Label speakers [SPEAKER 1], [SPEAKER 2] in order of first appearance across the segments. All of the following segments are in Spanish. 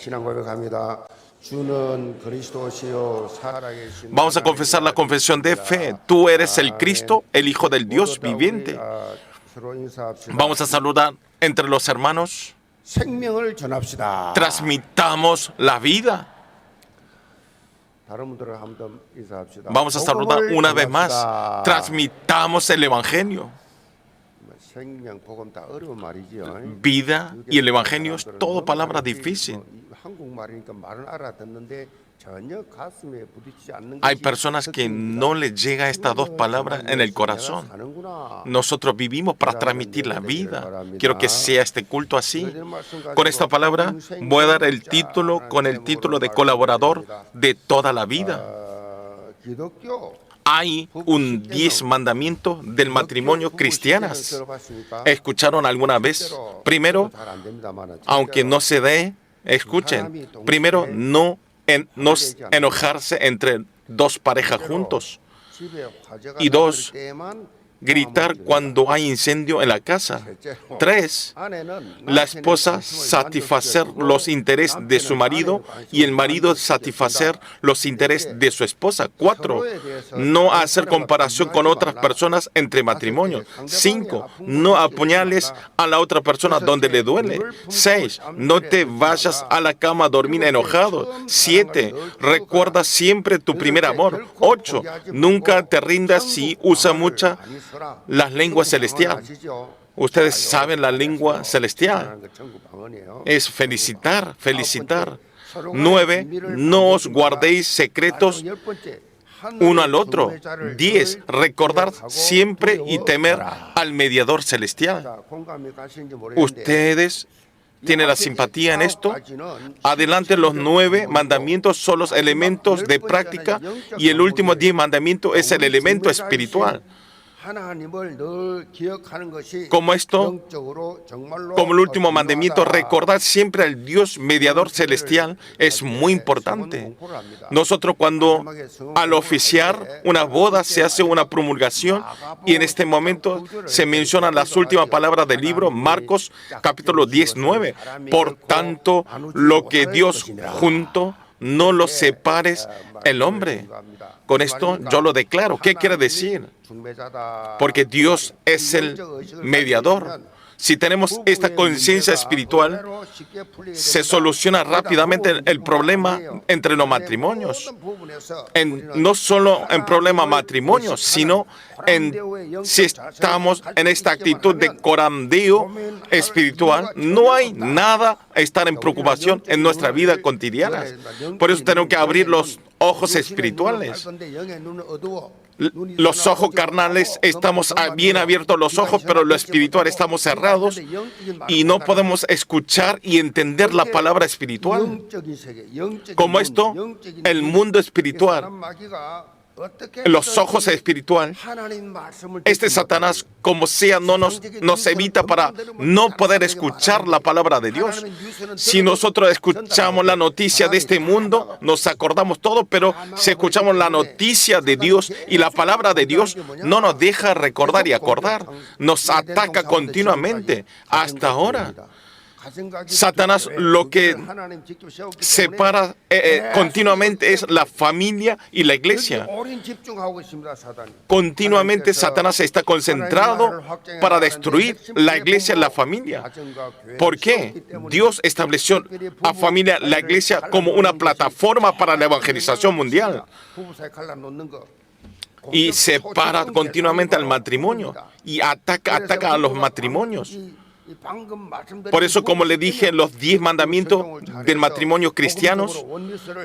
[SPEAKER 1] 신앙 고백합니다. 주는 그리스도시요 살아계신
[SPEAKER 2] Vamos a confesar la confesión de fe. Tú eres el Cristo, el Hijo del Dios viviente.
[SPEAKER 1] 서로 인사합시다.
[SPEAKER 2] Vamos a saludar entre los hermanos.
[SPEAKER 1] 생명을 전합시다.
[SPEAKER 2] Transmitamos la vida.
[SPEAKER 1] 다른 분들을 한번 인사합시다.
[SPEAKER 2] Vamos a saludar
[SPEAKER 1] 복음을
[SPEAKER 2] una vez más.
[SPEAKER 1] 전합시다.
[SPEAKER 2] Transmitamos el Evangelio.
[SPEAKER 1] 생명 복음 다 어려운 말이죠.
[SPEAKER 2] Vida y el Evangelio es todo palabra difícil.
[SPEAKER 1] 한국말이니까 말은 알아듣는데 전혀 가슴에 부딪히지 않는
[SPEAKER 2] Hay
[SPEAKER 1] 것이
[SPEAKER 2] personas que
[SPEAKER 1] 특징입니다.
[SPEAKER 2] no les llega estas dos palabras en el corazón.
[SPEAKER 1] 사는구나.
[SPEAKER 2] Nosotros vivimos para transmitir la vida. Quiero que sea este culto así. Con esta palabra voy a dar el título con el título de colaborador de toda la vida.
[SPEAKER 1] 기독교
[SPEAKER 2] Hay un 10 mandamientos del matrimonio cristianas. ¿Escucharon alguna vez? Primero, aunque no se dé, escuchen. Primero, no enojarse entre dos parejas juntos. Y dos, gritar cuando hay incendio en la casa. 3, la esposa satisfacer los intereses de su marido y el marido satisfacer los intereses de su esposa. 4, no hacer comparación con otras personas entre matrimonios. 5, no apuñales a la otra persona donde le duele. 6, no te vayas a la cama a dormir enojado. 7, recuerda siempre tu primer amor. 8, nunca te rindas si usa mucha las lenguas celestiales. Ustedes saben la lengua celestial. Es felicitar, felicitar. 9, no os guardéis secretos uno al otro. 10, recordar siempre y temer al mediador celestial. Ustedes tienen la simpatía en esto. Adelante, los 9 mandamientos son los elementos de práctica y el último 10 mandamientos es el elemento espiritual. Como esto, como el último mandamiento, recordar siempre al Dios mediador celestial es muy importante. Nosotros cuando al oficiar una boda se hace una promulgación y en este momento se mencionan las últimas palabras del libro Marcos capítulo 19. Por tanto, lo que Dios juntó, no lo separes el hombre. Con esto yo lo declaro. ¿Qué quiere decir? Porque Dios es el mediador. Si tenemos esta conciencia espiritual, se soluciona rápidamente el problema entre los matrimonios. No solo en problema matrimonios, sino si estamos en esta actitud de corandeo espiritual, no hay nada a estar en preocupación en nuestra vida cotidiana. Por eso tenemos que abrir los ojos espirituales. Los ojos carnales estamos bien abiertos los ojos, pero lo espiritual estamos cerrados y no podemos escuchar y entender la palabra espiritual. Como esto, el mundo espiritual, los ojos espirituales, este Satanás, como sea, nos evita para no poder escuchar la palabra de Dios. Si nosotros escuchamos la noticia de este mundo, nos acordamos todo, pero si escuchamos la noticia de Dios y la palabra de Dios, no nos deja recordar y acordar. Nos ataca continuamente hasta ahora. Satanás lo que separa continuamente es la familia y la iglesia. Continuamente Satanás está concentrado para destruir la iglesia y la familia. ¿Por qué? Dios estableció a familia, la iglesia, como una plataforma para la evangelización mundial. Y separa continuamente al matrimonio y ataca a los matrimonios. Por eso, como le dije, los 10 mandamientos del matrimonio cristianos,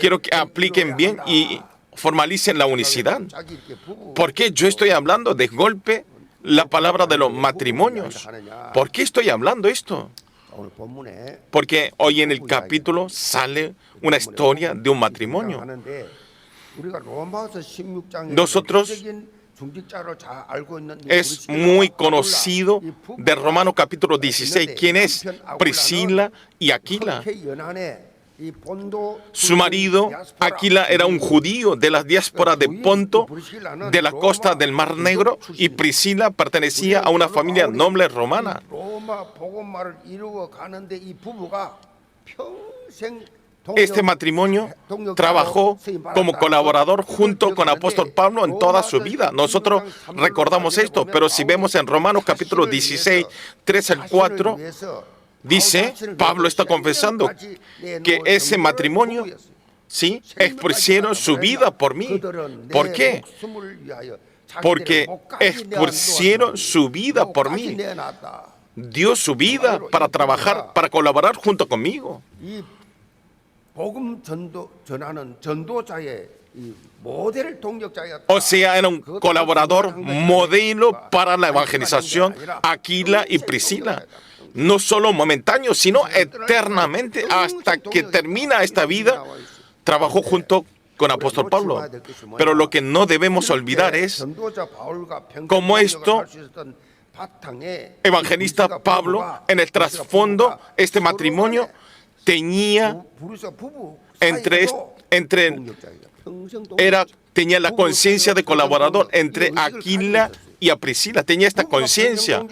[SPEAKER 2] quiero que apliquen bien y formalicen la unicidad. ¿Por qué yo estoy hablando de golpe la palabra de los matrimonios? ¿Por qué estoy hablando esto? Porque hoy en el capítulo sale una historia de un matrimonio. Nosotros es muy conocido de Romanos capítulo 16, quién es Priscila y Aquila. Su marido, Aquila, era un judío de la diáspora de Ponto, de la costa del Mar Negro, y Priscila pertenecía a una familia noble romana. este matrimonio trabajó como colaborador junto con el apóstol Pablo en toda su vida. Nosotros recordamos esto, pero si vemos en Romanos capítulo 16, 3 al 4, dice, Pablo está confesando que ese matrimonio, sí, expusieron su vida por mí. ¿Por qué? Porque expusieron su vida por mí. Dio su vida para trabajar, para colaborar junto conmigo. O sea, era un colaborador modelo para la evangelización, Aquila y Priscila. No solo momentáneo, sino eternamente, hasta que termina esta vida, trabajó junto con el apóstol Pablo. Pero lo que no debemos olvidar es cómo esto, evangelista Pablo, en el trasfondo, este matrimonio tenía tenía la conciencia de colaborador entre Aquila y a Priscila. Tenía esta conciencia.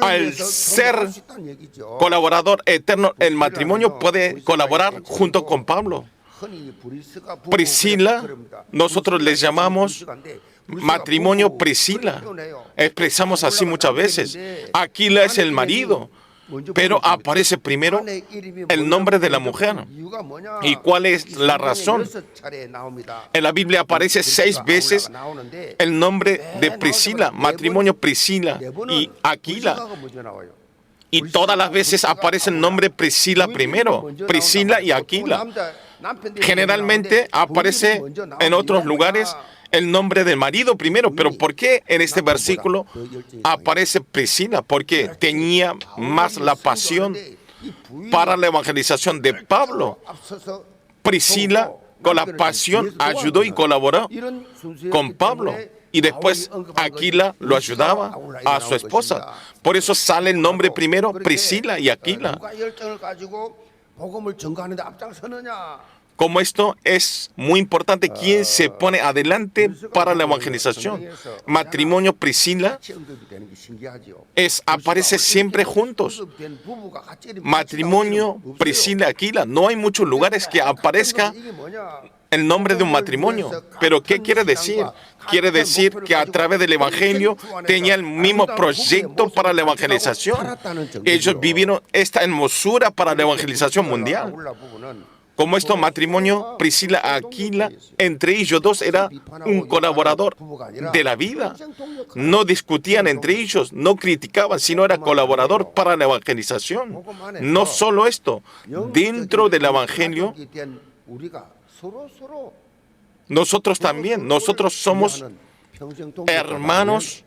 [SPEAKER 2] Al ser colaborador eterno, el matrimonio puede colaborar junto con Pablo. Priscila, nosotros les llamamos matrimonio Priscila. Expresamos así muchas veces. Aquila es el marido, pero aparece primero el nombre de la mujer. ¿Y cuál es la razón? En la Biblia aparece 6 veces el nombre de Priscila, matrimonio Priscila y Aquila. Y todas las veces aparece el nombre Priscila primero, Priscila y Aquila. Generalmente aparece en otros lugares el nombre del marido primero, pero ¿por qué en este versículo aparece Priscila? Porque tenía más la pasión para la evangelización de Pablo. Priscila, con la pasión, ayudó y colaboró con Pablo. Y después Aquila lo ayudaba a su esposa. Por eso sale el nombre primero, Priscila y Aquila. Como esto es muy importante, ¿quién se pone adelante para la evangelización? Matrimonio Priscila aparece siempre juntos. Matrimonio Priscila Aquila. No hay muchos lugares que aparezca el nombre de un matrimonio. Pero ¿qué quiere decir? Quiere decir que a través del evangelio tenía el mismo proyecto para la evangelización. Ellos vivieron esta hermosura para la evangelización mundial. Como esto matrimonio Priscila Aquila, entre ellos dos era un colaborador de la vida. No discutían entre ellos, no criticaban, sino era colaborador para la evangelización. No solo esto, dentro del evangelio, nosotros también, nosotros somos hermanos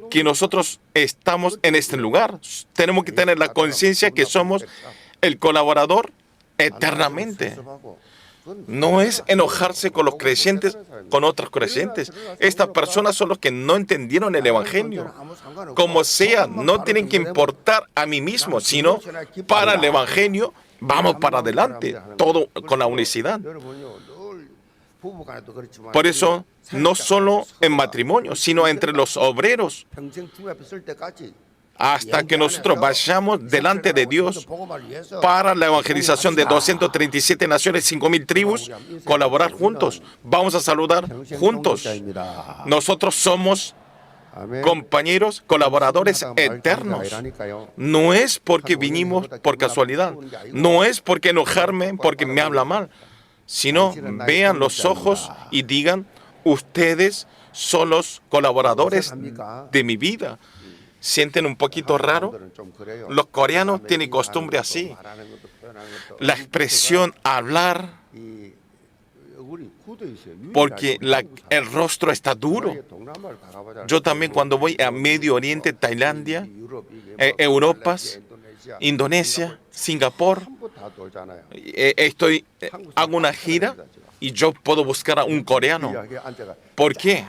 [SPEAKER 2] que nosotros estamos en este lugar. Tenemos que tener la conciencia que somos el colaborador eternamente. No es enojarse con los creyentes, con otros creyentes. Estas personas son los que no entendieron el evangelio. Como sea, no tienen que importar a mí mismo, sino para el evangelio vamos para adelante, todo con la unicidad. Por eso, no solo en matrimonio, sino entre los obreros, hasta que nosotros vayamos delante de Dios para la evangelización de 237 naciones, 5,000 tribus, colaborar juntos. Vamos a saludar juntos. Nosotros somos compañeros, colaboradores eternos. No es porque vinimos por casualidad. No es porque enojarme porque me habla mal. Sino vean los ojos y digan, ustedes son los colaboradores de mi vida. ¿Sienten un poquito raro? Los coreanos tienen costumbre así. La expresión hablar, porque el rostro está duro. Yo también cuando voy a Medio Oriente, Tailandia, Europa, Indonesia, Singapur, hago una gira y yo puedo buscar a un coreano. ¿Por qué?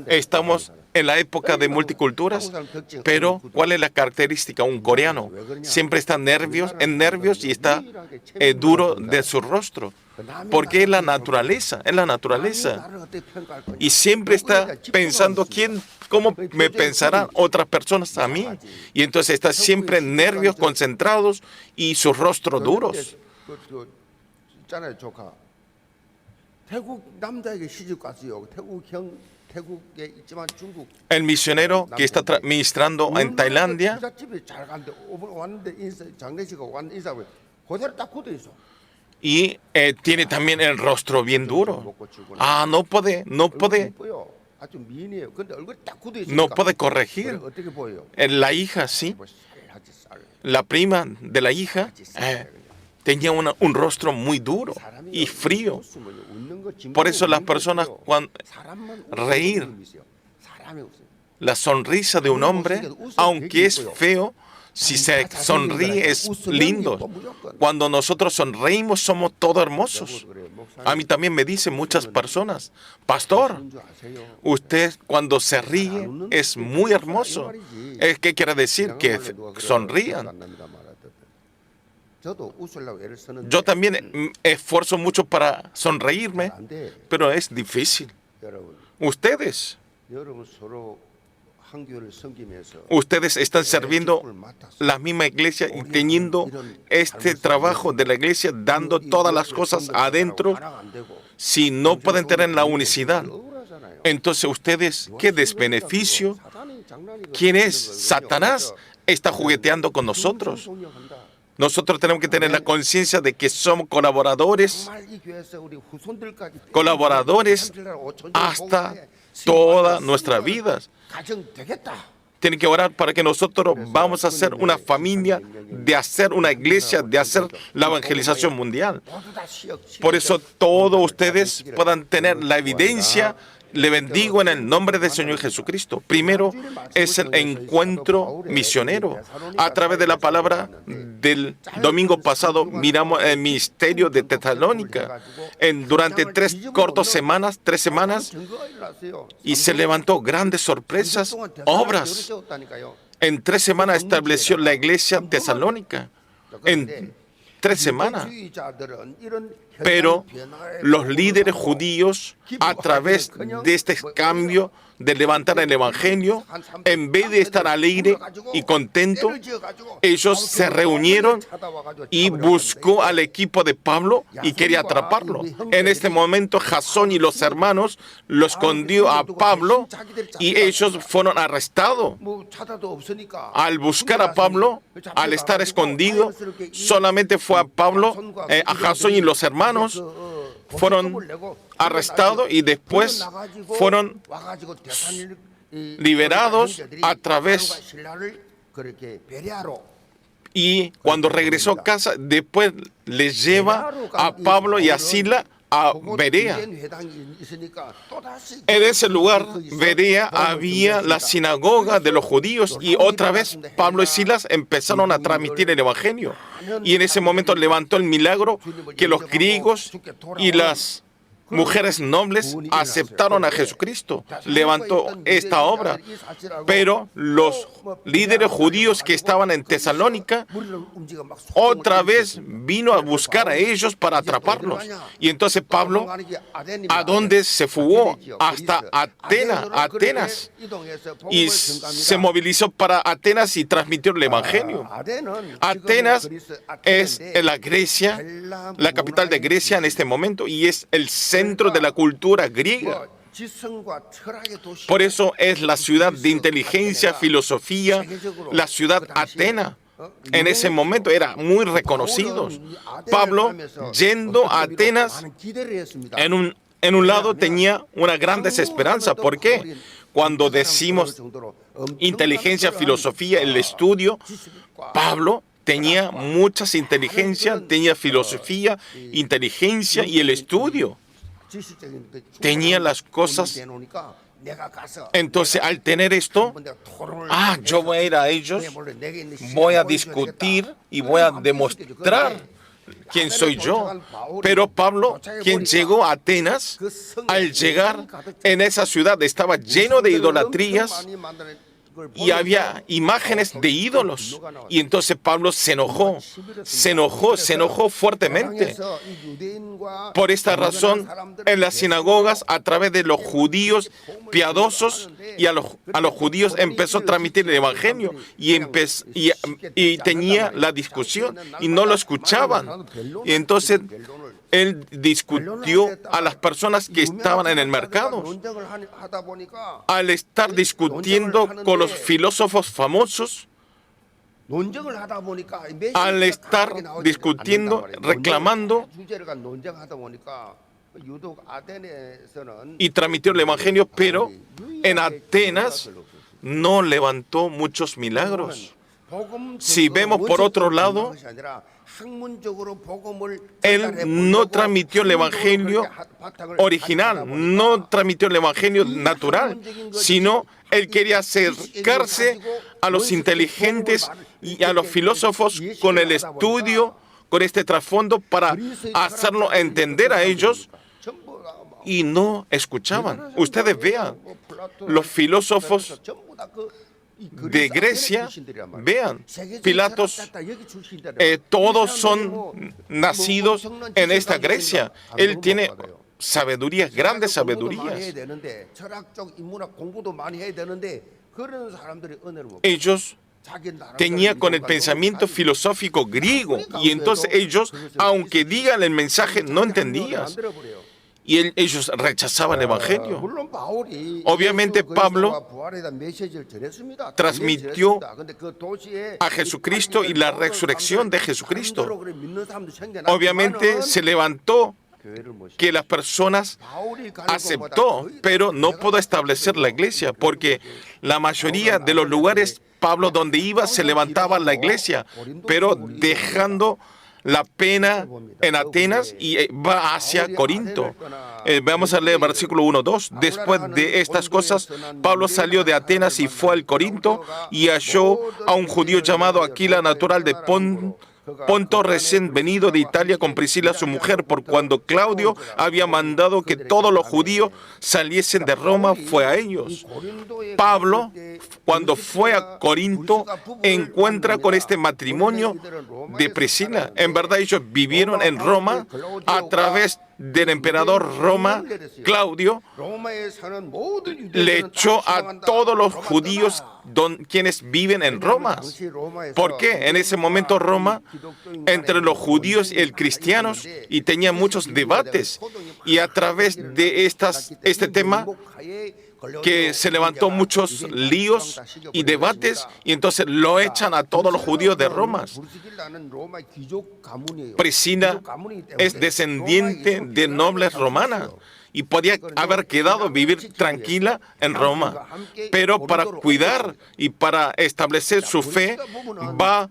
[SPEAKER 2] Estamos en la época de multiculturas, pero ¿cuál es la característica? Un coreano siempre está en nervios y está duro de su rostro. Porque es la naturaleza. Y siempre está pensando cómo me pensarán otras personas a mí. Y entonces está siempre en nervios, concentrados y sus rostros duros. El misionero que está ministrando en Tailandia y tiene también el rostro bien duro. No puede corregir. La hija, sí. La prima de la hija tenía un rostro muy duro y frío. Por eso las personas cuando reír, la sonrisa de un hombre, aunque es feo, si se sonríe es lindo. Cuando nosotros sonreímos somos todos hermosos. A mí también me dicen muchas personas, pastor, usted cuando se ríe es muy hermoso. ¿Qué quiere decir? Que sonrían. Yo también me esfuerzo mucho para sonreírme, pero es difícil. Ustedes están sirviendo la misma iglesia y teniendo este trabajo de la iglesia, dando todas las cosas adentro, si no pueden tener la unicidad. Entonces ustedes, ¿qué desbeneficio? ¿Quién es? Satanás está jugueteando con nosotros. Nosotros tenemos que tener la conciencia de que somos colaboradores hasta toda nuestra vida. Tienen que orar para que nosotros vamos a hacer una familia, de hacer una iglesia, de hacer la evangelización mundial. Por eso todos ustedes puedan tener la evidencia. Le bendigo en el nombre del Señor Jesucristo. Primero es el encuentro misionero. A través de la palabra del domingo pasado miramos el ministerio de Tesalónica. Durante 3 semanas, y se levantó grandes sorpresas, obras. En 3 semanas estableció la iglesia tesalónica. En 3 semanas. Pero los líderes judíos, a través de este cambio de levantar el evangelio, en vez de estar alegre y contento, ellos se reunieron y buscó al equipo de Pablo y quería atraparlo. En este momento Jasón y los hermanos lo escondió a Pablo y ellos fueron arrestados. Al buscar a Pablo, al estar escondido, solamente fue a Pablo, a Jasón y los hermanos fueron arrestados y después fueron liberados a través. Y cuando regresó a casa, después les lleva a Pablo y a Sila a Berea. En ese lugar, Berea, había la sinagoga de los judíos y otra vez Pablo y Silas empezaron a transmitir el evangelio. Y en ese momento levantó el milagro que los griegos y las mujeres nobles aceptaron a Jesucristo. Levantó esta obra. Pero los líderes judíos que estaban en Tesalónica otra vez vino a buscar a ellos para atraparlos. Y entonces Pablo, ¿a dónde se fugó? Hasta Atenas. Y se movilizó para Atenas y transmitió el evangelio. Atenas es la Grecia, la capital de Grecia en este momento, y es el centro de la cultura griega. Por eso es la ciudad de inteligencia, filosofía, la ciudad Atenas. En ese momento era muy reconocido. Pablo, yendo a Atenas, en un lado tenía una gran desesperanza. ¿Por qué? Cuando decimos inteligencia, filosofía, el estudio, Pablo tenía muchas inteligencias, tenía filosofía, inteligencia y el estudio. Tenía las cosas. Entonces, al tener esto, yo voy a ir a ellos, voy a discutir y voy a demostrar quién soy yo. Pero Pablo, quien llegó a Atenas, al llegar en esa ciudad estaba lleno de idolatrías y había imágenes de ídolos. Y entonces Pablo se enojó fuertemente. Por esta razón, en las sinagogas, a través de los judíos piadosos y a los judíos empezó a transmitir el evangelio y tenía la discusión y no lo escuchaban. Y entonces él discutió a las personas que estaban en el mercado. Al estar discutiendo con los filósofos famosos, al estar discutiendo, reclamando y transmitió el evangelio, pero en Atenas no levantó muchos milagros. Si vemos por otro lado, él no transmitió el evangelio original, no transmitió el evangelio natural, sino él quería acercarse a los inteligentes y a los filósofos con el estudio, con este trasfondo, para hacerlo entender a ellos, y no escuchaban. Ustedes vean, los filósofos de Grecia, vean, Pilatos, todos son nacidos en esta Grecia. Él tiene sabidurías, grandes sabidurías. Ellos tenían con el pensamiento filosófico griego, y entonces ellos, aunque digan el mensaje, no entendían. Y ellos rechazaban el evangelio. Obviamente Pablo transmitió a Jesucristo y la resurrección de Jesucristo. Obviamente se levantó que las personas aceptó, pero no pudo establecer la iglesia, porque la mayoría de los lugares Pablo donde iba se levantaba la iglesia, pero dejando la pena en Atenas y va hacia Corinto. Vamos a leer versículo 1-2. Después de estas cosas, Pablo salió de Atenas y fue al Corinto y halló a un judío llamado Aquila, natural de Ponto, recién venido de Italia, con Priscila su mujer, por cuando Claudio había mandado que todos los judíos saliesen de Roma, fue a ellos. Pablo, cuando fue a Corinto, encuentra con este matrimonio de Priscila. En verdad ellos vivieron en Roma a través del emperador Roma. Claudio le echó a todos los judíos quienes viven en Roma. ¿Por qué? En ese momento Roma, entre los judíos y el cristianos, y tenía muchos debates, y a través de este tema que se levantó muchos líos y debates, y entonces lo echan a todos los judíos de Roma. Priscila es descendiente de nobles romanas y podía haber quedado vivir tranquila en Roma, pero para cuidar y para establecer su fe va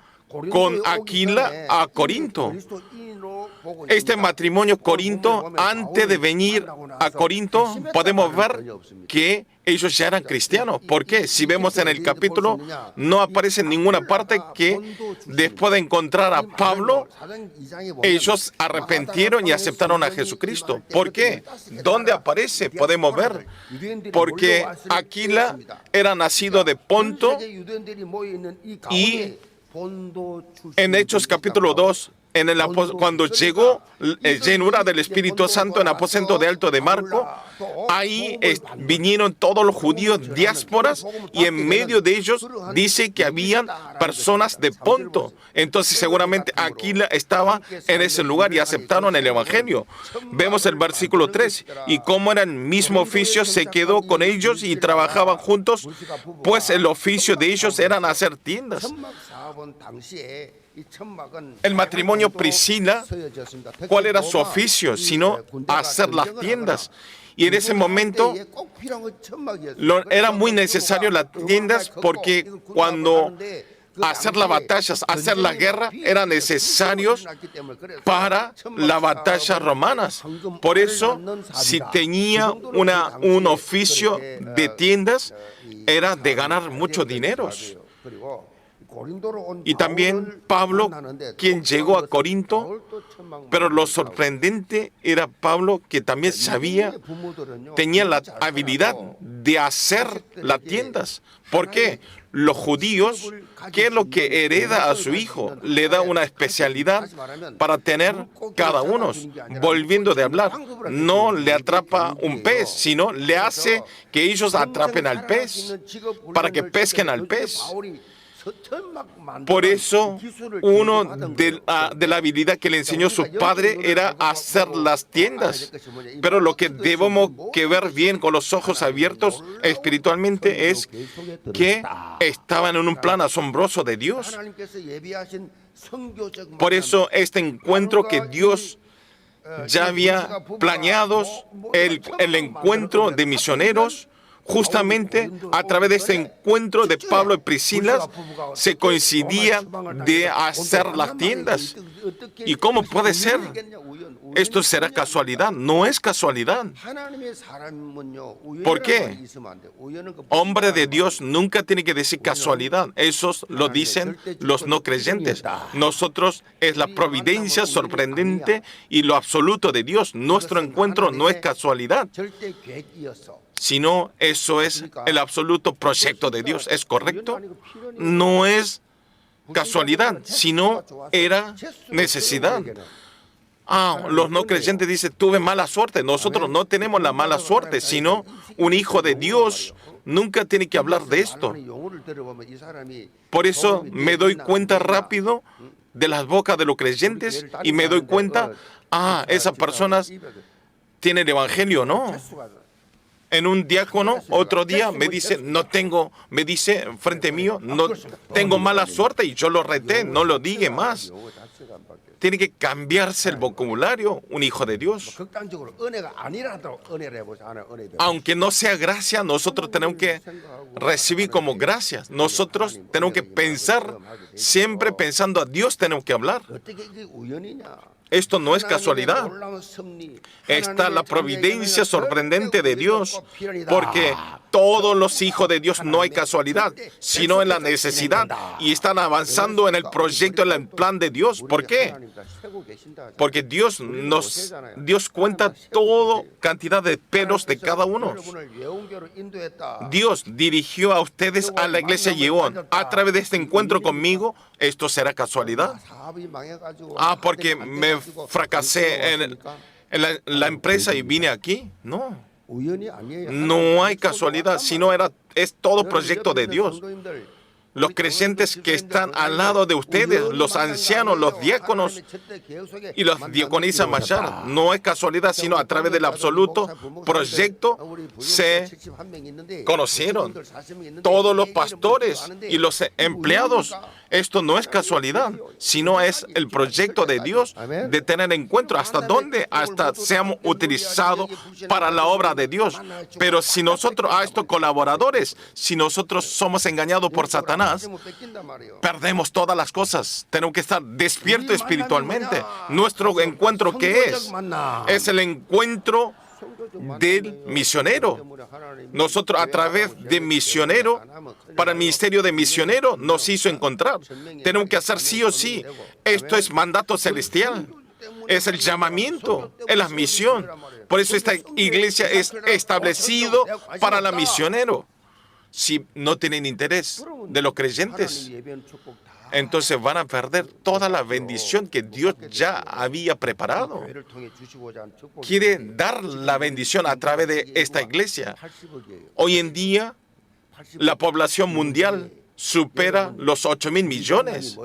[SPEAKER 2] con Aquila a Corinto. Este matrimonio Corinto, antes de venir a Corinto, podemos ver que ellos ya eran cristianos. ¿Por qué? Si vemos en el capítulo, no aparece en ninguna parte que después de encontrar a Pablo, ellos arrepintieron y aceptaron a Jesucristo. ¿Por qué? ¿Dónde aparece? Podemos ver. Porque Aquila era nacido de Ponto, y en Hechos capítulo 2, cuando llegó llenura del Espíritu Santo en aposento de alto de Marco, ahí vinieron todos los judíos diásporas, y en medio de ellos dice que habían personas de Ponto. Entonces seguramente Aquila estaba en ese lugar y aceptaron el evangelio. Vemos el versículo 3, y como era el mismo oficio, se quedó con ellos y trabajaban juntos, pues el oficio de ellos era hacer tiendas. El matrimonio Priscila, ¿cuál era su oficio? Sino hacer las tiendas. Y en ese momento era muy necesario las tiendas, porque cuando hacer las batallas, hacer la guerra, eran necesarios para las batallas romanas. Por eso, si tenía un oficio de tiendas, era de ganar mucho dinero. Y también Pablo, quien llegó a Corinto, pero lo sorprendente era Pablo que también sabía, tenía la habilidad de hacer las tiendas. ¿Por qué? Los judíos, ¿qué es lo que hereda a su hijo? Le da una especialidad para tener cada uno. Volviendo de hablar, no le atrapa un pez, sino le hace que ellos atrapen al pez, para que pesquen al pez. Por eso, uno de la habilidad que le enseñó su padre era hacer las tiendas. Pero lo que debemos que ver bien con los ojos abiertos espiritualmente es que estaban en un plan asombroso de Dios. Por eso, este encuentro que Dios ya había planeado, el encuentro de misioneros, justamente a través de este encuentro de Pablo y Priscila se coincidía de hacer las tiendas. ¿Y cómo puede ser? Esto será casualidad. No es casualidad. ¿Por qué? Hombre de Dios nunca tiene que decir casualidad. Eso lo dicen los no creyentes. Nosotros es la providencia sorprendente y lo absoluto de Dios. Nuestro encuentro no es casualidad, sino eso es el absoluto proyecto de Dios. ¿Es correcto? No es casualidad, sino era necesidad. Los no creyentes dicen, tuve mala suerte. Nosotros no tenemos la mala suerte, sino un hijo de Dios nunca tiene que hablar de esto. Por eso me doy cuenta rápido de las bocas de los creyentes y me doy cuenta, esas personas tienen el evangelio, ¿no? En un diácono, otro día me dice frente mío, no tengo mala suerte y yo lo reté, no lo diga más. Tiene que cambiarse el vocabulario, un hijo de Dios. Aunque no sea gracia, nosotros tenemos que recibir como gracias. Nosotros tenemos que pensar, siempre pensando a Dios tenemos que hablar. Esto no es casualidad. Está la providencia sorprendente de Dios, porque todos los hijos de Dios no hay casualidad, sino en la necesidad, y están avanzando en el proyecto, en el plan de Dios. ¿Por qué? Porque Dios cuenta toda cantidad de pelos de cada uno. Dios dirigió a ustedes a la iglesia Yeón a través de este encuentro conmigo. ¿Esto será casualidad? Porque me fracasé en la empresa y vine aquí. No hay casualidad, sino es todo proyecto de Dios. Los creyentes que están al lado de ustedes, los ancianos, los diáconos y los diaconisas mayores, no es casualidad, sino a través del absoluto proyecto se conocieron. Todos los pastores y los empleados, esto no es casualidad, sino es el proyecto de Dios de tener encuentro. ¿Hasta dónde? Hasta seamos utilizados para la obra de Dios. Pero si nosotros, estos colaboradores, si nosotros somos engañados por Satanás, perdemos todas las cosas. Tenemos que estar despiertos espiritualmente. Nuestro encuentro, ¿qué es? Es el encuentro del misionero. Nosotros a través de misionero, para el ministerio de misionero, nos hizo encontrar. Tenemos que hacer sí o sí. Esto es mandato celestial. Es el llamamiento, es la misión. Por eso esta iglesia es establecido para la misionero. Si no tienen interés de los creyentes, entonces van a perder toda la bendición que Dios ya había preparado. Quiere dar la bendición a través de esta iglesia. Hoy en día, la población mundial supera los 8.000 millones.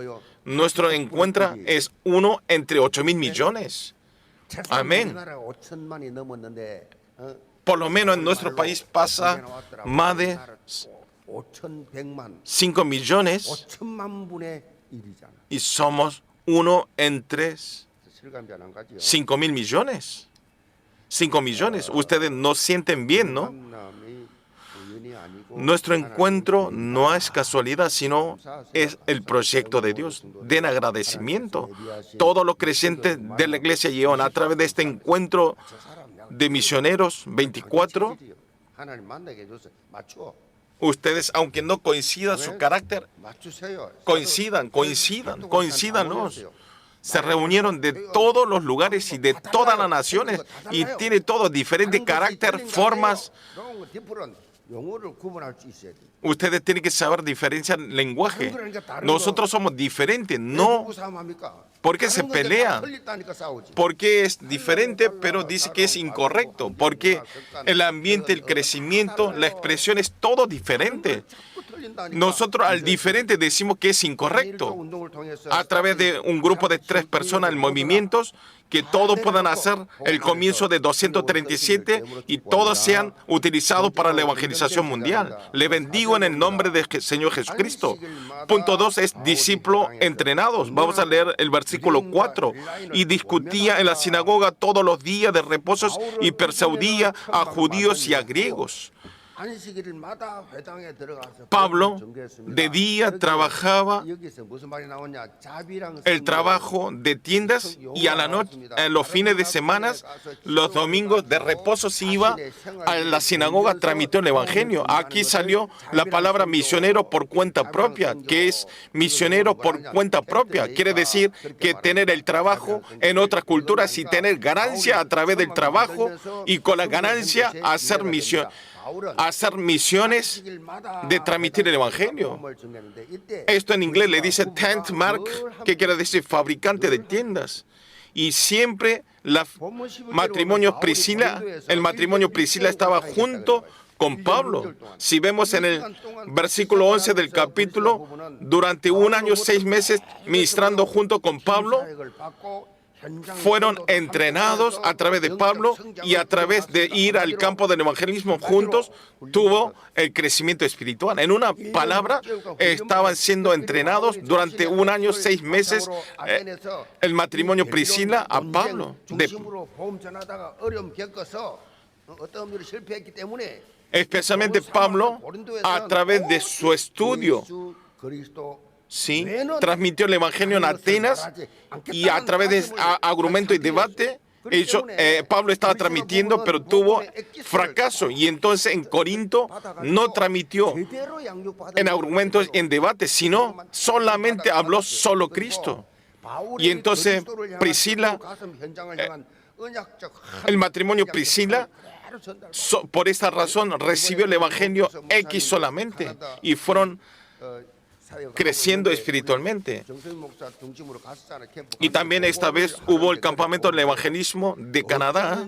[SPEAKER 2] Nuestro encuentro es uno entre 8.000 millones. Amén. Por lo menos en nuestro país pasa más de 5 millones y somos uno entre 5.000 millones. 5 millones. Ustedes no sienten bien, ¿no? Nuestro encuentro no es casualidad, sino es el proyecto de Dios. Den agradecimiento. Todos los creyentes de la iglesia Yeón, a través de este encuentro de misioneros 24, Ustedes, aunque no coincida su carácter,
[SPEAKER 1] 맞추세요.
[SPEAKER 2] coincídanlos. Se reunieron de todos los lugares y de todas las naciones y tiene todo diferente carácter, formas.
[SPEAKER 1] 영어를 구분할 수 있어야 돼.
[SPEAKER 2] Ustedes tienen que saber diferenciar lenguaje. Nosotros somos diferentes, no. ¿Por qué se pelean? Porque es diferente, pero dice que es incorrecto. Porque el ambiente, el crecimiento, la expresión es todo diferente. Nosotros al diferente decimos que es incorrecto. A través de un grupo de 3 personas en movimientos, que todos puedan hacer el comienzo de 237 y todos sean utilizados para la evangelización mundial. Le bendigo en el nombre del Señor Jesucristo. Punto 2 es discípulos entrenados. Vamos a leer el versículo 4. Y discutía en la sinagoga todos los días de reposos y persuadía a judíos y a griegos. Pablo de día trabajaba el trabajo de tiendas y a la noche, en los fines de semana, los domingos de reposo se iba a la sinagoga, transmitió el evangelio. Aquí salió la palabra misionero por cuenta propia, que es misionero por cuenta propia. Quiere decir que tener el trabajo en otras culturas y tener ganancia a través del trabajo y con la ganancia hacer misiones de transmitir el evangelio. Esto en inglés le dice tent mark, que quiere decir fabricante de tiendas. Y siempre el matrimonio Priscila estaba junto con Pablo. Si vemos en el versículo 11 del capítulo, durante 1 año 6 meses ministrando junto con Pablo, fueron entrenados a través de Pablo y a través de ir al campo del evangelismo juntos, tuvo el crecimiento espiritual. En una palabra, estaban siendo entrenados durante 1 año 6 meses el matrimonio Priscila a Pablo. Especialmente Pablo, a través de su estudio, sí, transmitió el evangelio en Atenas y a través de argumento y debate, Pablo estaba transmitiendo, pero tuvo fracaso. Y entonces en Corinto no transmitió en argumentos, en debate, sino solamente habló solo Cristo. Y entonces Priscila, el matrimonio Priscila, por esta razón recibió el evangelio X solamente y fueron creciendo espiritualmente. Y también esta vez hubo el campamento del evangelismo de Canadá.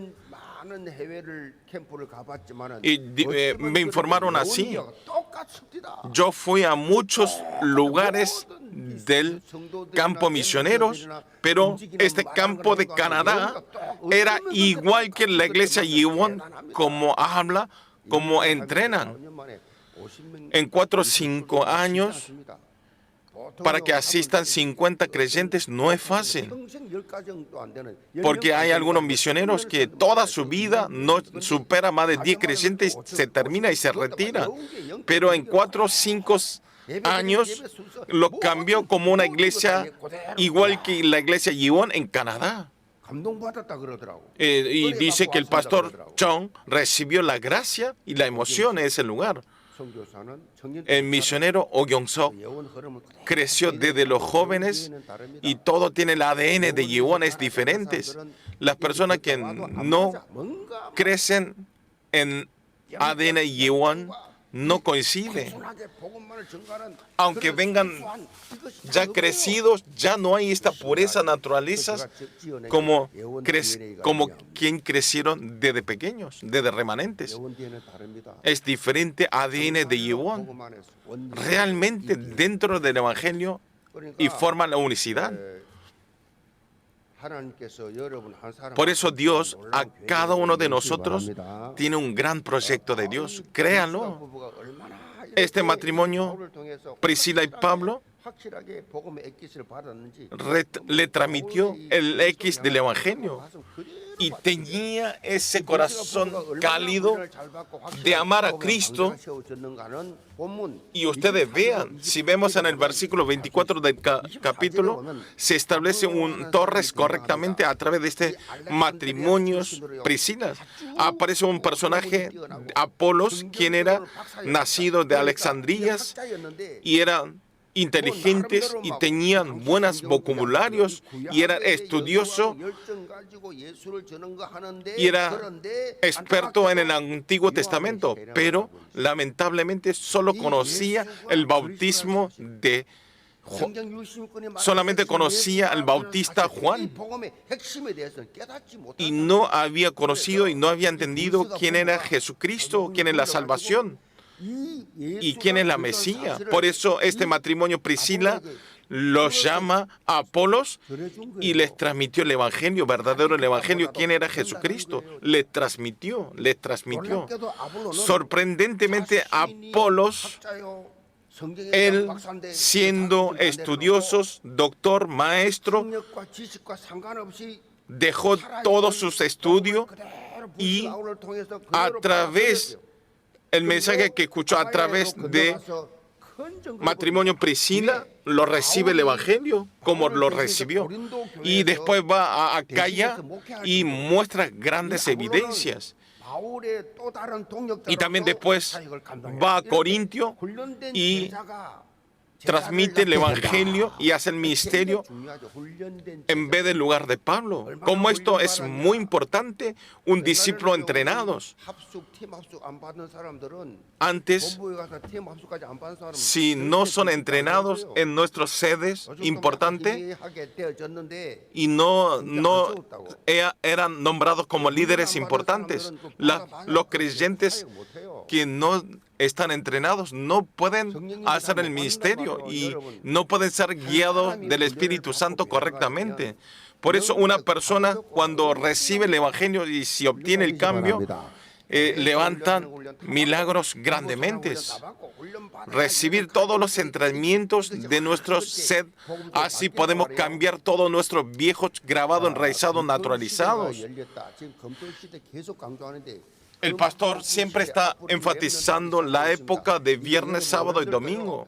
[SPEAKER 2] Y me informaron así. Yo fui a muchos lugares del campo misioneros, pero este campo de Canadá era igual que la iglesia Yewon, como habla, como entrenan. En 4 o 5 años, para que asistan 50 creyentes no es fácil, porque hay algunos misioneros que toda su vida no supera más de 10 creyentes, se termina y se retira. Pero en 4 o 5 años lo cambió como una iglesia igual que la iglesia Yewon en Canadá. Y dice que el pastor Chong recibió la gracia y la emoción en ese lugar. El misionero Oh Kyung-sok creció desde los jóvenes y todo tiene el ADN de Yewon, es diferente. Las personas que no crecen en ADN Yewon no coinciden. Aunque vengan ya crecidos, ya no hay esta pureza naturaleza como quien crecieron desde pequeños, desde remanentes. Es diferente ADN de Yewon. Realmente dentro del Evangelio y forman la unicidad. Por eso Dios a cada uno de nosotros tiene un gran proyecto de Dios. Créanlo. Este matrimonio, Priscila y Pablo, le transmitió el X del Evangelio. y tenía ese corazón cálido de amar a Cristo. Y ustedes vean, si vemos en el versículo 24 del capítulo, se establece un Torres correctamente a través de este matrimonio Priscila. Aparece un personaje, Apolos, quien era nacido de Alejandría y eran inteligentes y tenían buenos vocabularios y era estudioso y era experto en el Antiguo Testamento, pero lamentablemente solo conocía el bautismo de solamente conocía al bautista Juan y no había conocido y no había entendido quién era Jesucristo, quién es la salvación y quién es la Mesía. Por eso este matrimonio Priscila los llama a Apolos y les transmitió el Evangelio, verdadero el Evangelio, quién era Jesucristo. Les transmitió. Sorprendentemente, Apolos, él siendo estudioso, doctor, maestro, dejó todos sus estudios y a través el mensaje que escuchó a través de matrimonio Priscila, lo recibe el Evangelio como lo recibió. Y después va a Acaya y muestra grandes evidencias. Y también después va a Corintio y transmite el Evangelio y hace el ministerio en vez del lugar de Pablo. Como esto es muy importante, un discípulo entrenado. Antes, si no son entrenados en nuestras sedes importantes y no eran nombrados como líderes importantes, los creyentes que no están entrenados no pueden hacer el ministerio y no pueden ser guiados del Espíritu Santo correctamente. Por eso una persona cuando recibe el Evangelio y si obtiene el cambio, levantan milagros grandemente. Recibir todos los entrenamientos de nuestro sed, así podemos cambiar todos nuestros viejos grabados, enraizados, naturalizados. El pastor siempre está enfatizando la época de viernes, sábado y domingo.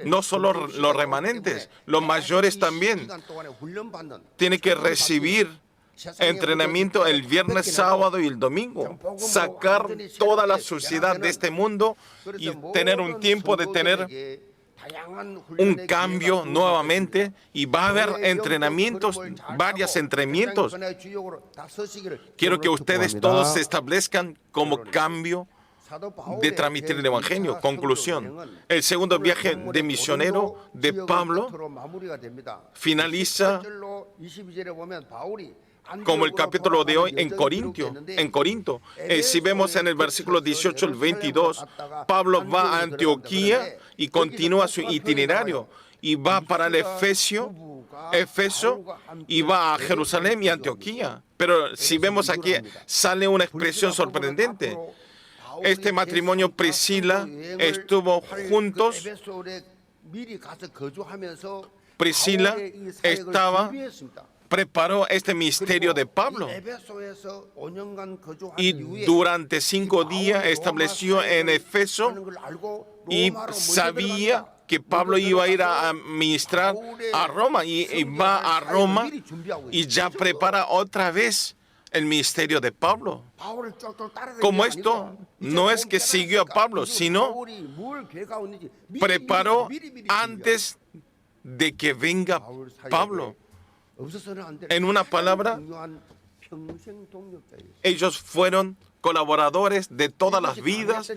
[SPEAKER 2] No solo los remanentes, los mayores también tienen que recibir entrenamiento el viernes, sábado y el domingo. Sacar toda la suciedad de este mundo y tener un tiempo de tener un cambio nuevamente y va a haber entrenamientos, varios entrenamientos. Quiero que ustedes todos se establezcan como cambio de transmitir el Evangelio. Conclusión. El segundo viaje de misionero de Pablo finaliza como el capítulo de hoy en Corinto. Si vemos en el versículo 18 al 22, Pablo va a Antioquía y continúa su itinerario y va para el Efeso y va a Jerusalén y Antioquía. Pero si vemos aquí, sale una expresión sorprendente. Este matrimonio Priscila estuvo juntos. Priscila preparó este misterio de Pablo y durante 5 días estableció en Efeso y sabía que Pablo iba a ir a ministrar a Roma y va a Roma y ya prepara otra vez el ministerio de Pablo. Como esto no es que siguió a Pablo, sino preparó antes de que venga Pablo. En una palabra, ellos fueron colaboradores de todas las vidas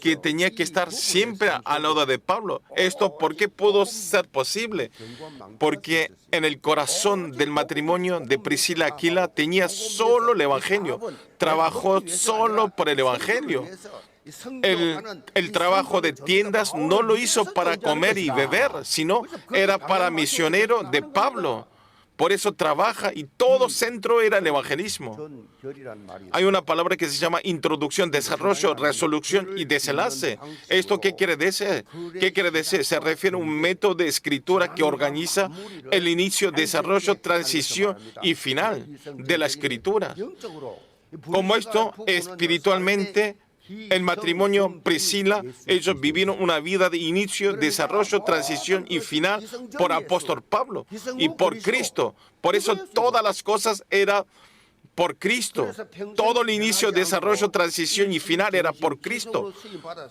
[SPEAKER 2] que tenía que estar siempre al lado de Pablo. ¿Esto por qué pudo ser posible? Porque en el corazón del matrimonio de Priscila y Aquila tenía solo el Evangelio. Trabajó solo por el Evangelio. El trabajo de tiendas no lo hizo para comer y beber, sino era para misionero de Pablo. Por eso trabaja y todo centro era el evangelismo.
[SPEAKER 1] 전결이란 말이
[SPEAKER 2] Hay una palabra que se llama introducción, desarrollo, resolución y desenlace. ¿Esto qué quiere decir? ¿Qué quiere decir? Se refiere a un método de escritura que organiza el inicio, desarrollo, transición y final de la escritura. Como esto, espiritualmente, el matrimonio Priscila, ellos vivieron una vida de inicio, desarrollo, transición y final por apóstol Pablo y por Cristo. Por eso todas las cosas eran por Cristo. Todo el inicio, desarrollo, transición y final era por Cristo.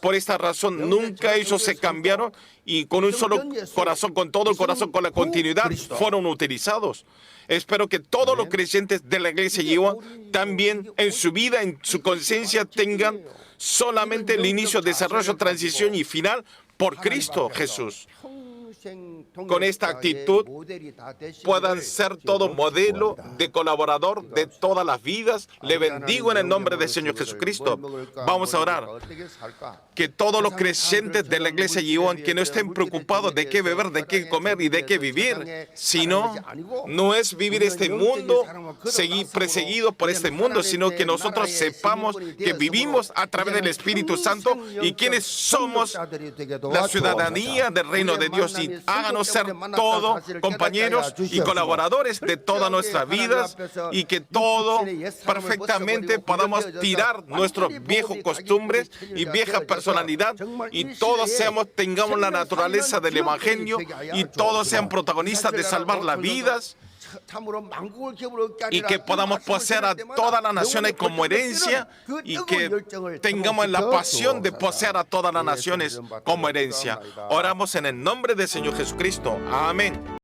[SPEAKER 2] Por esta razón, nunca ellos se cambiaron y con un solo corazón, con todo el corazón, con la continuidad, fueron utilizados. Espero que todos los creyentes de la iglesia Yehová también en su vida, en su conciencia, tengan solamente el inicio, desarrollo, transición y final por Cristo Jesús. Con esta actitud puedan ser todo modelo de colaborador de todas las vidas. Le bendigo en el nombre del Señor Jesucristo. Vamos a orar. Que todos los creyentes de la iglesia Yehová que no estén preocupados de qué beber, de qué comer y de qué vivir, sino no es vivir este mundo, seguir perseguidos por este mundo, sino que nosotros sepamos que vivimos a través del Espíritu Santo y quienes somos la ciudadanía del reino de Dios. Y háganos ser todos compañeros y colaboradores de todas nuestras vidas y que todo perfectamente podamos tirar nuestras viejas costumbres y vieja personalidad y todos tengamos la naturaleza del Evangelio y todos sean protagonistas de salvar las vidas y que podamos poseer a todas las naciones como herencia y que tengamos la pasión de poseer a todas las naciones como herencia. Oramos en el nombre del Señor Jesucristo. Amén.